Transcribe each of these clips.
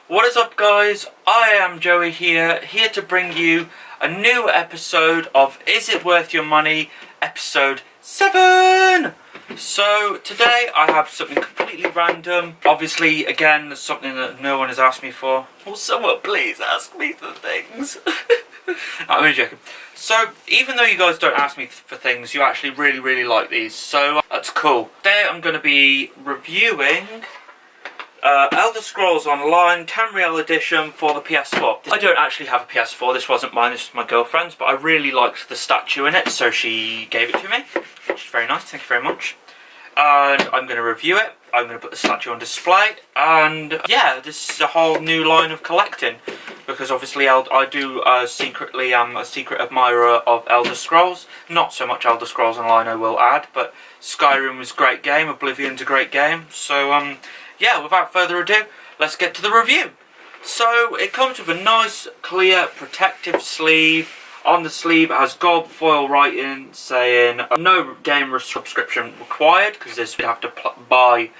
What is up, guys? I am Joey here to bring you a new episode of Is It Worth Your Money, episode 7! So, today I have something completely random. Obviously, again, there's something that no one has asked me for. Will someone please ask me for things? I'm only joking. So, even though you guys don't ask me for things, you actually really like these. So, that's cool. Today I'm going to be reviewing Elder Scrolls Online Tamriel Edition for the PS4. I don't actually have a PS4, this wasn't mine, this was my girlfriend's, but I really liked the statue in it, so she gave it to me, which is very nice, thank you very much. And I'm going to review it, I'm going to put the statue on display, and yeah, this is a whole new line of collecting, because obviously I do secretly am a secret admirer of Elder Scrolls. Not so much Elder Scrolls Online, I will add, but Skyrim was a great game, Oblivion's a great game, so yeah, without further ado, let's get to the review. So, it comes with a nice, clear, protective sleeve. On the sleeve, it has gold foil writing saying no game subscription required, because this would have to buy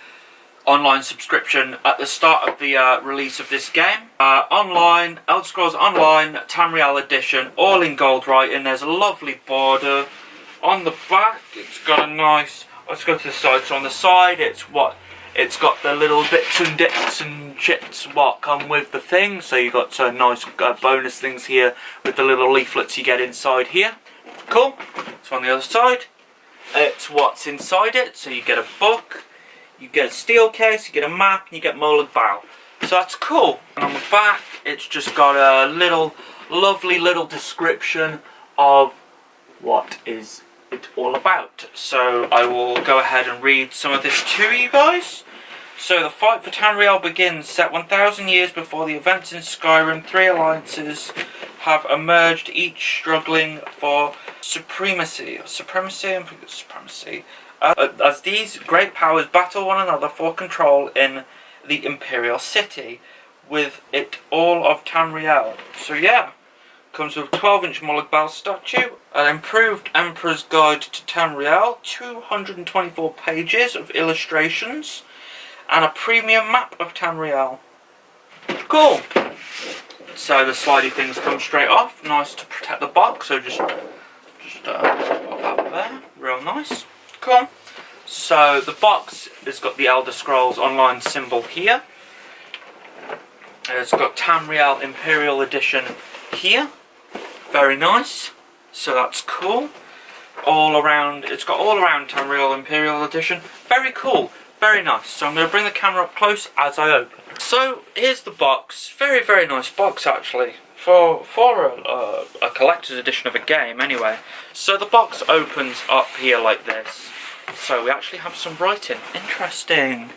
online subscription at the start of the release of this game. Online, Elder Scrolls Online, Tamriel Edition, all in gold writing. There's a lovely border. On the back, it's got a nice... Let's go to the side. So on the side, it's got the little bits and dips and chits what come with the thing. So you got some nice bonus things here with the little leaflets you get inside here. Cool. So on the other side, it's what's inside it. So you get a book, you get a steel case, you get a map, and you get Molag Bal. So that's cool. And on the back, it's just got a lovely little description of what is it all about. So I will go ahead and read some of this to you guys. So the fight for Tamriel begins set 1,000 years before the events in Skyrim. 3 alliances have emerged, each struggling for supremacy. As these great powers battle one another for control in the Imperial city, with it all of Tamriel. So yeah, comes with a 12-inch Molag Bal Statue, an improved Emperor's Guide to Tamriel, 224 pages of illustrations, and a premium map of Tamriel. Cool! So the slidey things come straight off, nice to protect the box, so just pop that there, real nice. Cool. So the box has got the Elder Scrolls Online symbol here. It's got Tamriel Imperial Edition here. Very nice. So that's cool. All around, it's got all around Tamriel Imperial Edition. Very cool. Very nice. So I'm going to bring the camera up close as I open. So here's the box. Very nice box actually. For a collector's edition of a game anyway. So the box opens up here like this. So we actually have some writing. Interesting.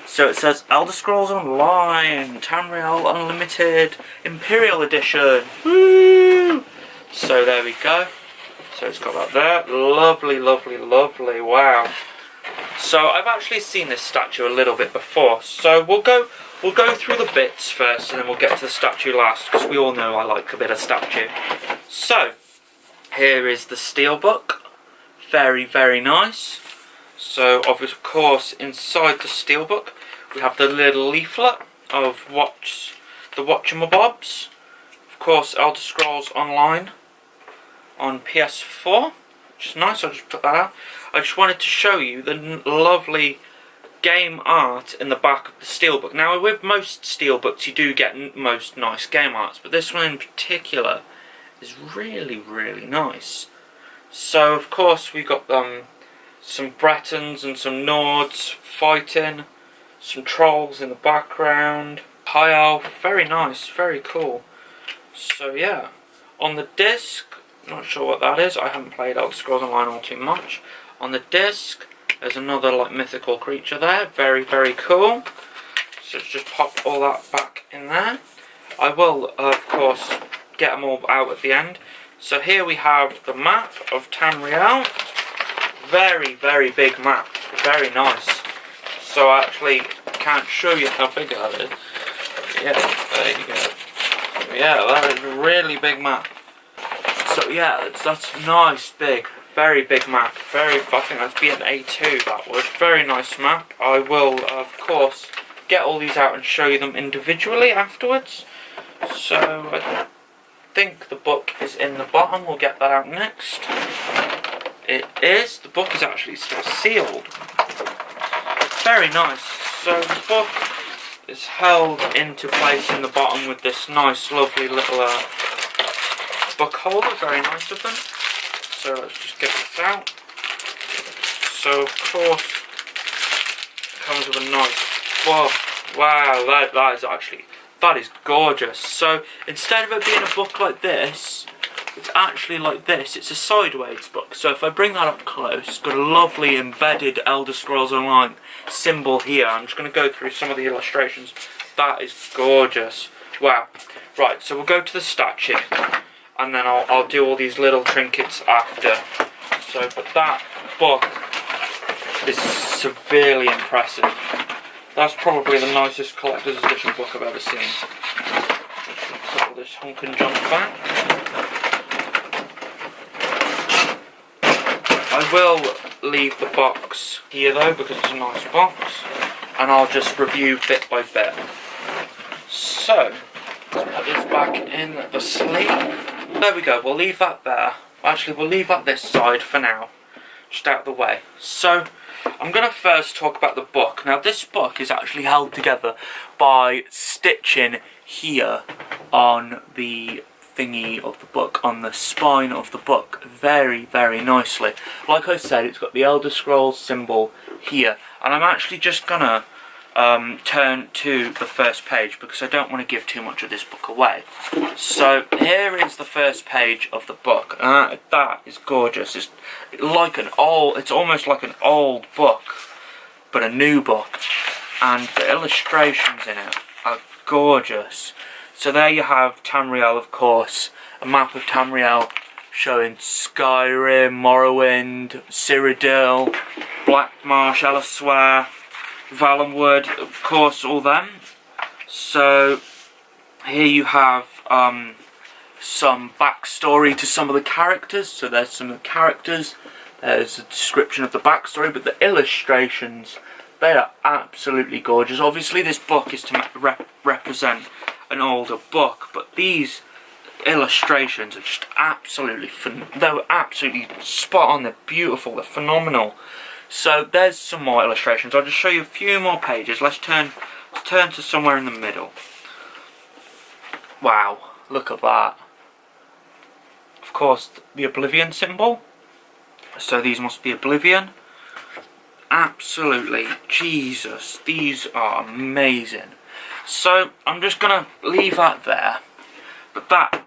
So it says Elder Scrolls Online, Tamriel Unlimited, Imperial Edition. Woo! So there we go. So it's got that there. Lovely. Wow. So I've actually seen this statue a little bit before. So we'll go through the bits first, and then we'll get to the statue last, because we all know I like a bit of statue. So here is the Steelbook. Very nice. So of course inside the Steelbook we have the little leaflet of the whatchamabobs. Of course, Elder Scrolls Online on PS4, which is nice. I'll just put that out. I just wanted to show you the lovely game art in the back of the Steelbook. Now, with most Steelbooks, you do get most nice game arts, but this one in particular is really nice. So, of course, we got some Bretons and some Nords fighting, some trolls in the background, high elf, very nice, very cool. So yeah, on the disc, not sure what that is, I haven't played Elder Scrolls Online all too much. On the disc, there's another like mythical creature there, very cool. So let's just pop all that back in there. I will, of course, get them all out at the end. So here we have the map of Tamriel. Very big map, very nice. So I actually can't show you how big that is. Yeah, there you go. Yeah, that is a really big map. So yeah, that's nice, very big map. I think that's being A2, that was. Very nice map. I will, of course, get all these out and show you them individually afterwards. So I think the book is in the bottom. We'll get that out next. It is. The book is actually still sealed. Very nice. So the book is held into place in the bottom with this nice, lovely little book holder. Very nice of them. So let's just get this out. So of course it comes with a nice book. Wow, that is gorgeous. So instead of it being a book like this, it's actually like this. It's a sideways book. So if I bring that up close, it's got a lovely embedded Elder Scrolls Online symbol here. I'm just going to go through some of the illustrations. That is gorgeous. Wow. Right, so we'll go to the statue, and then I'll do all these little trinkets after. So, but that book is severely impressive. That's probably the nicest collector's edition book I've ever seen. Put all this hunk and junk back. I will leave the box here though, because it's a nice box, and I'll just review bit by bit. So, let's put this back in the sleeve. There we go, we'll leave that there. Actually, we'll leave that this side for now, just out of the way. So, I'm going to first talk about the book. Now, this book is actually held together by stitching here on the thingy of the book, on the spine of the book, very, very nicely. Like I said, it's got the Elder Scrolls symbol here, and I'm actually just gonna turn to the first page because I don't want to give too much of this book away. So here is the first page of the book. That is gorgeous. It's like it's almost like an old book, but a new book, and the illustrations in it are gorgeous. So there you have Tamriel, of course, a map of Tamriel showing Skyrim, Morrowind, Cyrodiil, Blackmarsh, Elsewhere, Valenwood, of course, all them. So here you have some backstory to some of the characters. So there's some of the characters, there's a description of the backstory, but the illustrations, they are absolutely gorgeous. Obviously this book is to represent an older book, but these illustrations are just absolutely they're absolutely spot on. They're beautiful, they're phenomenal. So there's some more illustrations. I'll just show you a few more pages. Let's turn to somewhere in the middle. Wow, look at that. Of course, the Oblivion symbol. So these must be Oblivion. Absolutely, Jesus, these are amazing. So I'm just gonna leave that there. But that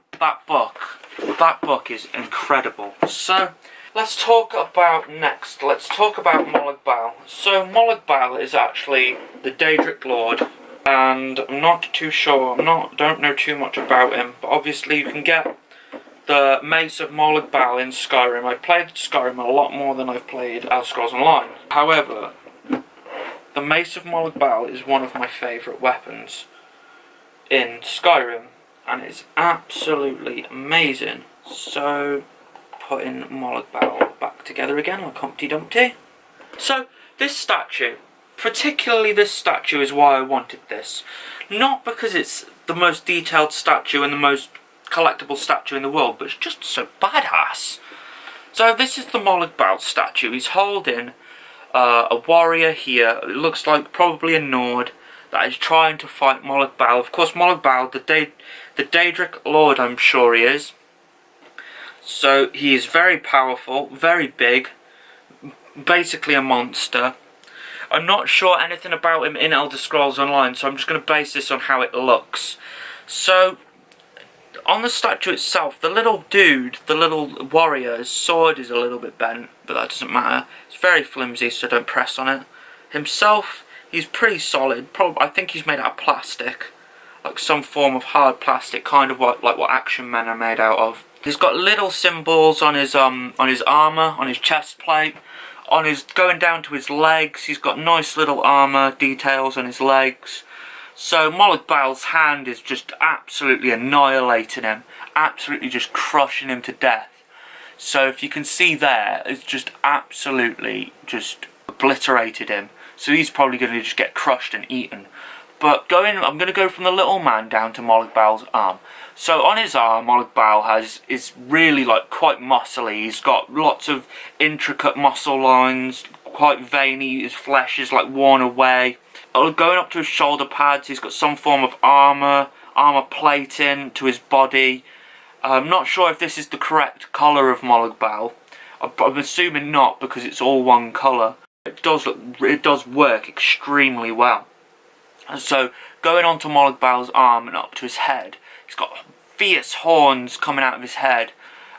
book is incredible. So let's talk about next. Let's talk about Molag Bal. So Molag Bal is actually the Daedric Lord, and I'm not too sure. Don't know too much about him. But obviously you can get the Mace of Molag Bal in Skyrim. I've played Skyrim a lot more than I've played Elder Scrolls Online. However, the Mace of Molag Bal is one of my favourite weapons in Skyrim, and it's absolutely amazing. So, putting Molag Bal back together again like Humpty Dumpty. So, this statue, particularly this statue, is why I wanted this. Not because it's the most detailed statue and the most collectible statue in the world, but it's just so badass. So, this is the Molag Bal statue. He's holding a warrior here. It looks like probably a Nord that is trying to fight Molag Bal. Of course, Molag Bal, the Daedric Lord, I'm sure he is. So he is very powerful, very big, basically a monster. I'm not sure anything about him in Elder Scrolls Online, so I'm just going to base this on how it looks. So on the statue itself, the little dude, the little warrior, his sword is a little bit bent, but that doesn't matter. It's very flimsy, so don't press on it. Himself, he's pretty solid. I think he's made out of plastic, like some form of hard plastic, kind of like what action men are made out of. He's got little symbols on his armor, on his chest plate, going down to his legs. He's got nice little armor details on his legs. So Molag Bal's hand is just absolutely annihilating him, absolutely just crushing him to death. So if you can see there, it's just absolutely just obliterated him. So he's probably going to just get crushed and eaten But I'm going to go from the little man down to Molag Bal's arm. So on his arm, Molag Bal is really like quite muscly. He's got lots of intricate muscle lines, quite veiny. His flesh is like worn away. Going up to his shoulder pads, he's got some form of armor plating to his body. I'm not sure if this is the correct colour of Molag Bal. I'm assuming not, because it's all one colour. It does work extremely well. And so going on to Molag Bal's arm and up to his head, he's got fierce horns coming out of his head,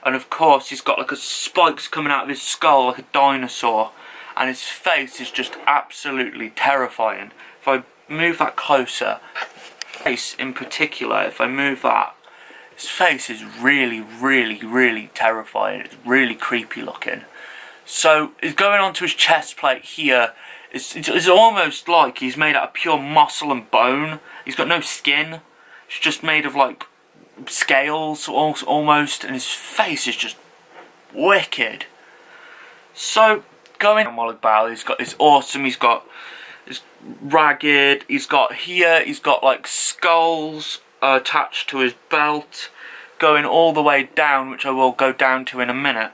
and of course he's got like spikes coming out of his skull like a dinosaur, and his face is just absolutely terrifying. If I move that closer, face in particular, if I move that, his face is really terrifying. It's really creepy looking. So it's going onto his chest plate here. It's almost like he's made out of pure muscle and bone. He's got no skin. It's just made of like scales almost, and his face is just wicked. So going on Molag Bal, he's awesome. He's ragged. He's got like skulls attached to his belt, going all the way down, which I will go down to in a minute.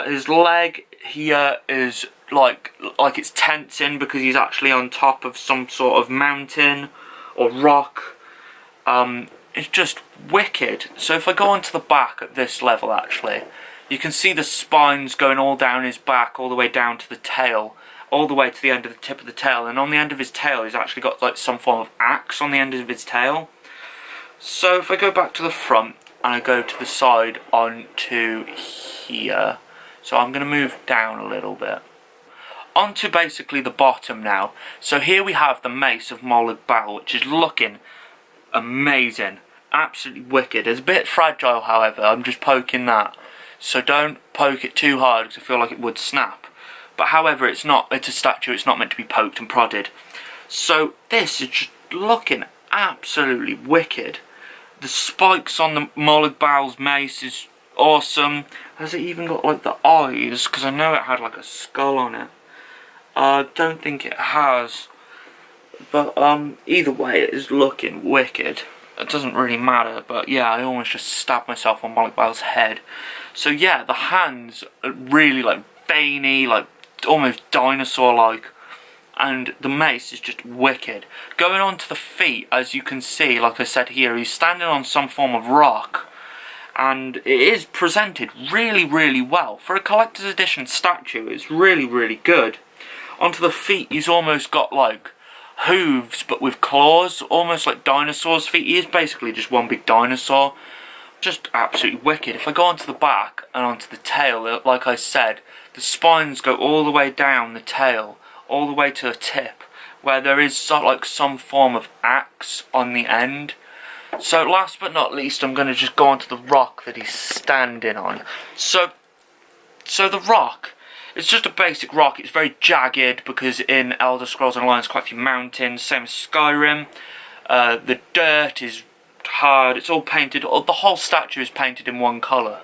His leg here is like it's tensing because he's actually on top of some sort of mountain or rock. It's just wicked. So if I go onto the back at this level, actually, you can see the spines going all down his back, all the way down to the tail, all the way to the end of the tip of the tail, and on the end of his tail he's actually got like some form of axe on the end of his tail. So if I go back to the front and I go to the side onto here, so I'm going to move down a little bit. Onto basically the bottom now. So here we have the mace of Molag Bal, which is looking amazing. Absolutely wicked. It's a bit fragile, however. I'm just poking that. So don't poke it too hard because I feel like it would snap. But however, it's a statue. It's not meant to be poked and prodded. So this is just looking absolutely wicked. The spikes on the Molag Bal's mace is awesome. Has it even got like the eyes? Because I know it had like a skull on it. I don't think it has. But either way, it is looking wicked. It doesn't really matter, but yeah, I almost just stabbed myself on Molag Bal's head. So yeah, the hands are really like veiny, like almost dinosaur-like, and the mace is just wicked. Going on to the feet, as you can see, like I said here, he's standing on some form of rock, and it is presented really well. For a collector's edition statue, it's really good. Onto the feet, he's almost got like hooves but with claws, almost like dinosaurs' feet. He is basically just one big dinosaur. Just absolutely wicked. If I go onto the back and onto the tail, like I said, the spines go all the way down the tail, all the way to the tip, where there is like some form of axe on the end. So last but not least, I'm going to just go onto the rock that he's standing on. So the rock, it's just a basic rock. It's very jagged because in Elder Scrolls Online there's quite a few mountains, same as Skyrim. The dirt is hard, it's all painted, the whole statue is painted in one colour.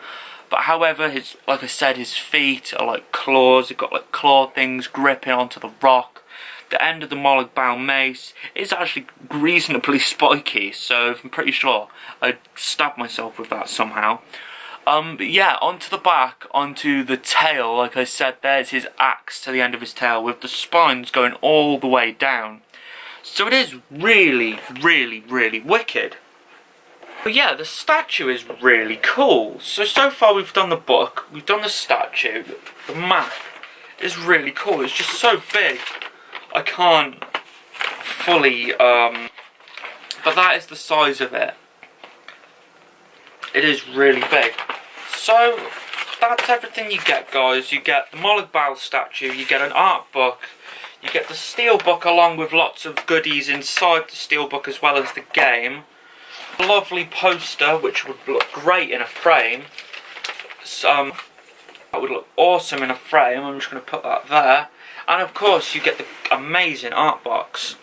But however, like I said, his feet are like claws. He's got like claw things gripping onto the rock. The end of the Molag Bal mace is actually reasonably spiky, so I'm pretty sure I stabbed myself with that somehow. But yeah, onto the back, onto the tail, like I said, there's his axe to the end of his tail with the spines going all the way down. So it is really wicked. But yeah, the statue is really cool. So far we've done the book, we've done the statue, the map is really cool. It's just so big, I can't fully, but that is the size of it. It is really big. So that's everything you get, guys. You get the Molag Bal statue, you get an art book, you get the Steelbook along with lots of goodies inside the Steelbook as well as the game. A lovely poster which would look great in a frame. That would look awesome in a frame. I'm just going to put that there. And of course you get the amazing art box.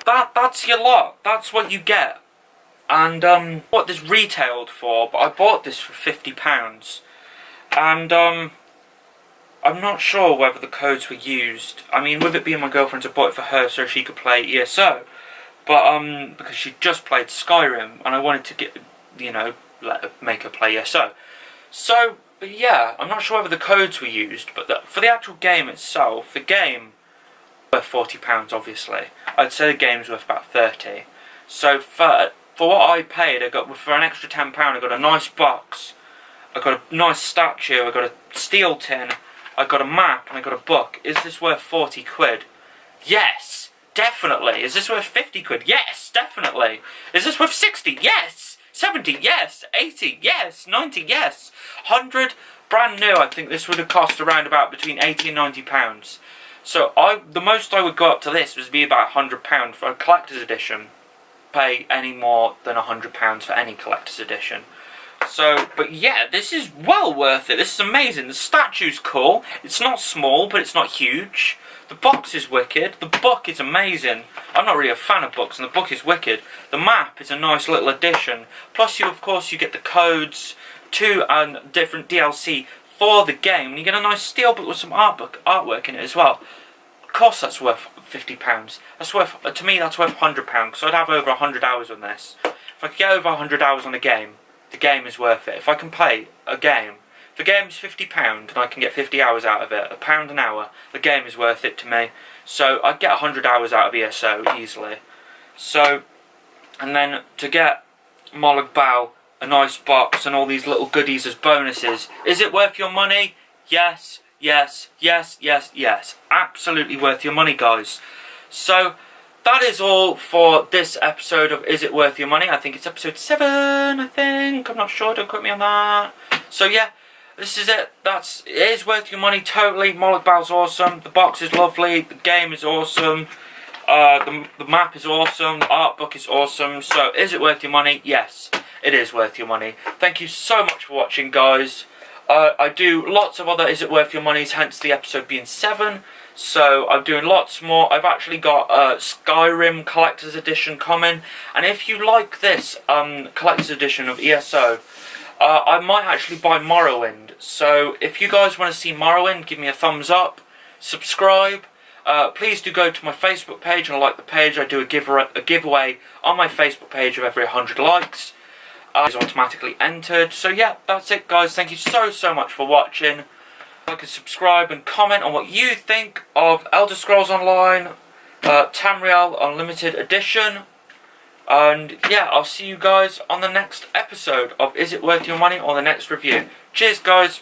That's your lot. That's what you get. And what this retailed for, but I bought this for £50. And I'm not sure whether the codes were used. I mean, with it being my girlfriend's, I bought it for her so she could play ESO. but because she just played Skyrim, and I wanted to get, make her play ESO. So, but yeah, I'm not sure whether the codes were used, but for the actual game itself, the game worth £40, obviously. I'd say the game's worth about 30. So for what I paid, for an extra £10, I got a nice box, I got a nice statue, I got a steel tin, I got a map, and I got a book. Is this worth 40 quid? Yes, definitely. Is this worth 50 quid? Yes, definitely. Is this worth 60? Yes. 70, yes. 80, yes. 90, yes. 100, brand new. I think this would have cost around about between 80 and 90 pounds. So the most I would go up to this would be about £100 for a collector's edition. Pay any more than £100 for any collector's edition. So, but yeah, this is well worth it. This is amazing. The statue's cool. It's not small, but it's not huge. The box is wicked. The book is amazing. I'm not really a fan of books, and the book is wicked. The map is a nice little addition. Plus, of course, you get the codes to different DLC for the game. And you get a nice steelbook with some artwork in it as well. Of course, that's worth £50. That's worth, to me, that's worth £100 because I'd have over 100 hours on this. If I could get over 100 hours on a game, the game is worth it. If I can play a game, if the game is £50 and I can get 50 hours out of it, £1 an hour, the game is worth it to me. So I'd get 100 hours out of ESO easily. So, and then to get Molag Bal, a nice box and all these little goodies as bonuses, is it worth your money? Yes, yes, yes, yes, yes. Absolutely worth your money, guys. So, that is all for this episode of Is It Worth Your Money? I think it's episode 7, I think. I'm not sure, don't quote me on that. So yeah, this is it. It is worth your money, totally. Molag Bal's awesome. The box is lovely. The game is awesome. The map is awesome. The art book is awesome. So, is it worth your money? Yes, it is worth your money. Thank you so much for watching, guys. I do lots of other Is It Worth Your Money's, hence the episode being 7. So I'm doing lots more. I've actually got Skyrim Collector's Edition coming, and if you like this Collector's Edition of ESO, I might actually buy Morrowind. So if you guys want to see Morrowind, give me a thumbs up, subscribe. Please do go to my Facebook page and like the page. I do a giveaway on my Facebook page of every 100 likes. Is automatically entered. So yeah, that's it, guys. Thank you so much for watching. Like and subscribe and comment on what you think of Elder Scrolls Online, Tamriel Unlimited Edition, and yeah, I'll see you guys on the next episode of Is It Worth Your Money or the next review. Cheers, guys.